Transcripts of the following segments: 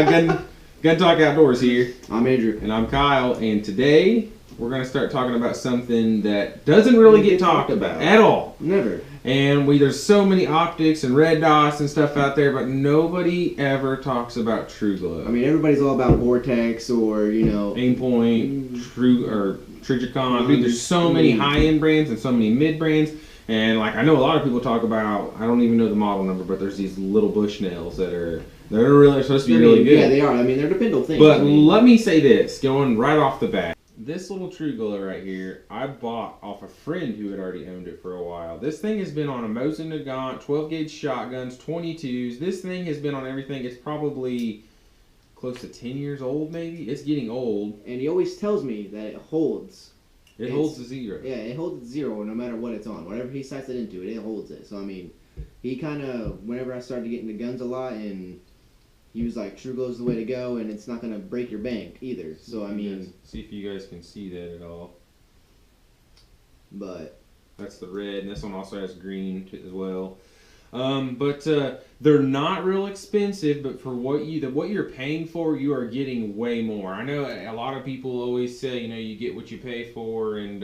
Gun Talk Outdoors here. I'm Andrew. And I'm Kyle, and today we're going to start talking about something that doesn't really get talked about at all. Never. And there's so many optics and red dots and stuff out there, but nobody ever talks about TRUGLO. I mean, everybody's all about Vortex or, Aimpoint, Trigicon. Dude, there's so many high-end brands and so many mid-brands. And like I know a lot of people talk about, I don't even know the model number, but there's these little Bushnells that are really supposed to be really good. Yeah, they are. I mean, they're dependable things. But let me say this, going right off the bat. This little TRUGLO right here, I bought off a friend who had already owned it for a while. This thing has been on a Mosin Nagant, 12-gauge shotguns, 22s. This thing has been on everything. It's probably close to 10 years old, maybe. It's getting old. And he always tells me that it holds. It holds the zero. Yeah, it holds zero no matter what it's on. Whatever he sights it into, it holds it. So, I mean, he kind of, whenever I started getting into guns a lot, and he was like, TRUGLO's the way to go, and it's not going to break your bank either. So, I mean... See if you guys can see that at all. But... That's the red, and this one also has green as well. They're not real expensive, but for what you're paying for, you are getting way more. I know a lot of people always say, you get what you pay for, and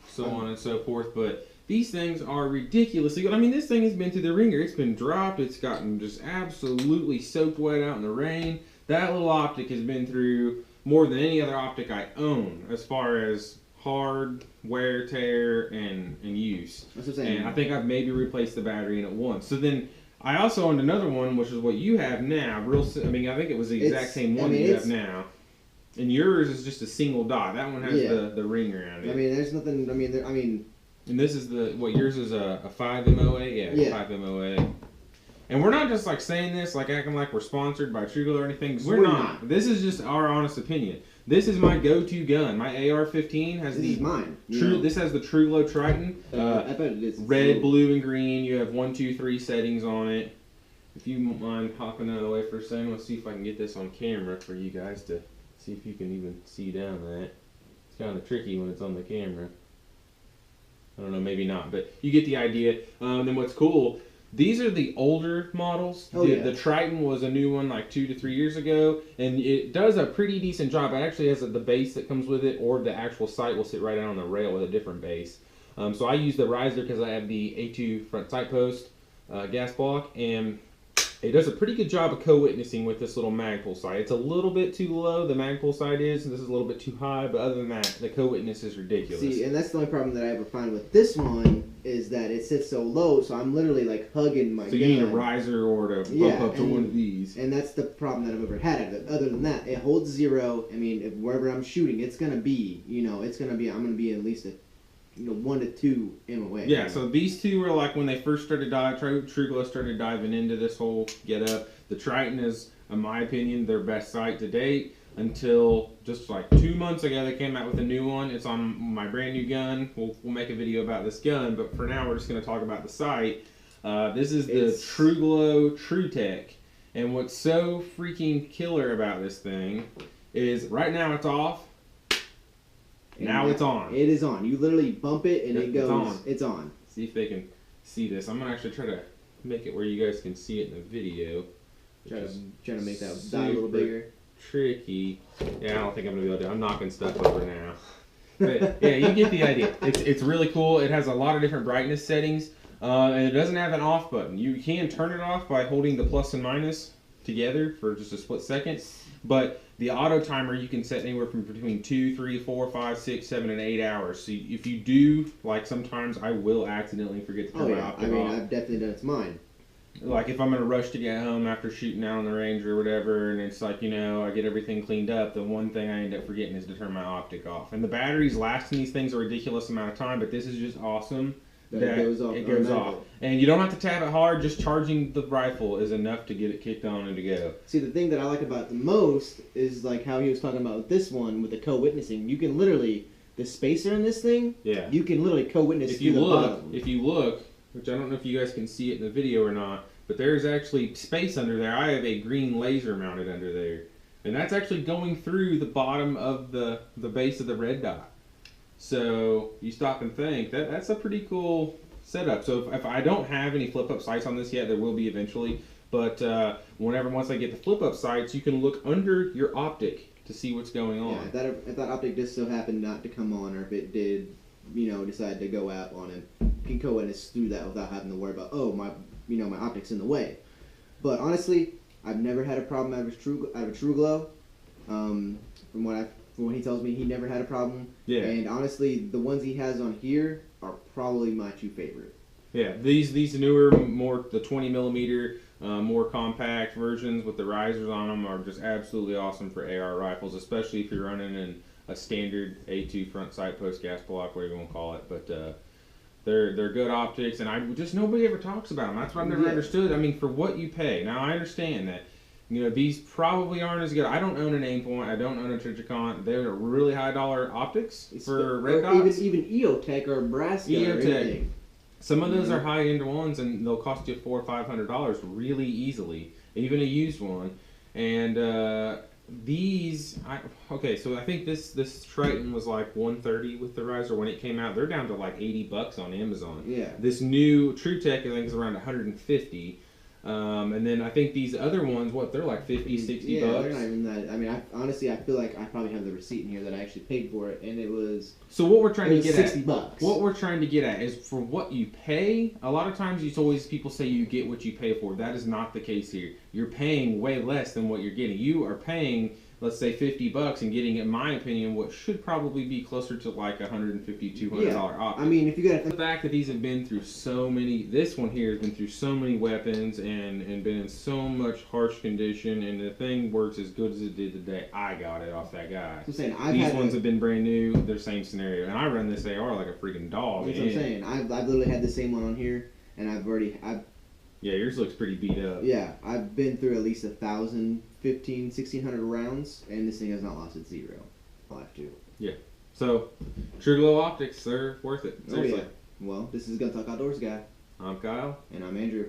so on and so forth, but these things are ridiculously good. I mean, this thing has been through the ringer. It's been dropped. It's gotten just absolutely soaked wet out in the rain. That little optic has been through more than any other optic I own as far as hard wear, tear, and use. That's what I'm saying. And I think I've maybe replaced the battery in it once. So then I also owned another one, which is what you have now. I think it was the exact same one that you have now. And yours is just a single dot. That one has the ring around it. I mean, there's nothing. And this is yours is a 5 MOA? Yeah, 5 MOA. And we're not just like saying this, like acting like we're sponsored by TRUGLO or anything. We're not. This is just our honest opinion. This is my go-to gun. My AR-15 has This is mine. This has the TRUGLO Triton. I bet it is. Red, blue, and green. You have 1, 2, 3 settings on it. If you mind hopping out of the way for a second, let's see if I can get this on camera for you guys to see if you can even see down that. It's kind of tricky when it's on the camera. I don't know, maybe not, but you get the idea. Then what's cool, these are the older models. The Triton was a new one like 2 to 3 years ago, and it does a pretty decent job. It actually has the base that comes with it, or the actual sight will sit right out on the rail with a different base. So I use the riser because I have the A2 front sight post gas block, and it does a pretty good job of co-witnessing with this little Magpul sight. It's a little bit too low, the Magpul sight is, and this is a little bit too high, but other than that, the co-witness is ridiculous. See, and that's the only problem that I ever find with this one is that it sits so low, so I'm literally like hugging my gun. So you need a riser or to bump up to one of these. And that's the problem that I've ever had of it. Other than that, it holds zero. I mean, wherever I'm shooting, it's going to be, I'm going to be at least a 1 to 2 MOA. Yeah, so these two were like when they first started TRUGLO started diving into this whole get-up. The Triton is, in my opinion, their best sight to date until just like 2 months ago they came out with a new one. It's on my brand new gun. We'll make a video about this gun, but for now we're just going to talk about the sight. This is the TRUGLO TruTech, and what's so freaking killer about this thing is right now it's off. Now it's on. It is on. You literally bump it and it goes. It's on. See if they can see this. I'm gonna actually try to make it where you guys can see it in the video. Try to make that dot a little bigger. Tricky. Yeah, I don't think I'm gonna be able to do it. I'm knocking stuff over now. But yeah, you get the idea. It's really cool. It has a lot of different brightness settings, and it doesn't have an off button. You can turn it off by holding the plus and minus together for just a split second, but the auto timer you can set anywhere from between 2, 3, 4, 5, 6, 7, and 8 hours. So if you do, like sometimes I will accidentally forget to turn my optic off. I've definitely done it to mine. Like if I'm in a rush to get home after shooting out on the range or whatever, and it's like, I get everything cleaned up, the one thing I end up forgetting is to turn my optic off. And the batteries lasting these things a ridiculous amount of time, but this is just awesome. That it goes off. And you don't have to tap it hard, just charging the rifle is enough to get it kicked on and to go. See, the thing that I like about it the most is like how he was talking about with this one, with the co-witnessing. You can literally, the spacer in this thing, you can literally co-witness If you look, which I don't know if you guys can see it in the video or not, but there's actually space under there. I have a green laser mounted under there. And that's actually going through the bottom of the base of the red dot. So you stop and think, that's a pretty cool setup. So if I don't have any flip-up sights on this yet, there will be eventually, But once I get the flip up sights, you can look under your optic to see what's going on. Yeah, if that optic just so happened not to come on, or if it did, decide to go out on it, you can go and just do that without having to worry about, oh, my optic's in the way. But honestly, I've never had a problem out of TRUGLO. From what he tells me, he never had a problem. Yeah. And honestly, the ones he has on here are probably my two favorite. Yeah, these newer, more the 20 millimeter, more compact versions with the risers on them are just absolutely awesome for AR rifles, especially if you're running in a standard A2 front sight post gas block, whatever you want to call it. But they're good optics, and nobody ever talks about them. That's what I've never understood. I mean, for what you pay. Now I understand that. These probably aren't as good. I don't own an Aimpoint. I don't own a Trijicon. They're really high dollar optics for red dots. Even EOTech or Braska or anything. Some of those are high end ones, and they'll cost you $400 or $500 really easily, even a used one. And so I think this Triton was like $130 with the riser when it came out. They're down to like $80 on Amazon. Yeah. This new TruTech I think is around $150. And then I think these other ones, they're like $50, $60. Yeah, they're not even that. I mean, honestly, I feel like I probably have the receipt in here that I actually paid for it, and it was. So what we're trying to get $60. What we're trying to get at is for what you pay. A lot of times, people say you get what you pay for. That is not the case here. You're paying way less than what you're getting. You are paying, let's say, $50 and getting, in my opinion, what should probably be closer to like $150, $200 optic. I mean, if you got the fact that these have been through so many, this one here has been through so many weapons and been in so much harsh condition, and the thing works as good as it did the day I got it off that guy. I'm saying, these ones have been brand new. They're same scenario, and I run this AR like a freaking dog. That's what I'm saying. I've literally had the same one on here, and yeah, yours looks pretty beat up. Yeah, I've been through at least 1,000, 1,500, 1,600 rounds, and this thing has not lost its zero. Life too. Yeah. So, TruGlo optics, they're worth it. Seriously. Oh yeah. Well, this is Gun Talk Outdoors guy. I'm Kyle. And I'm Andrew.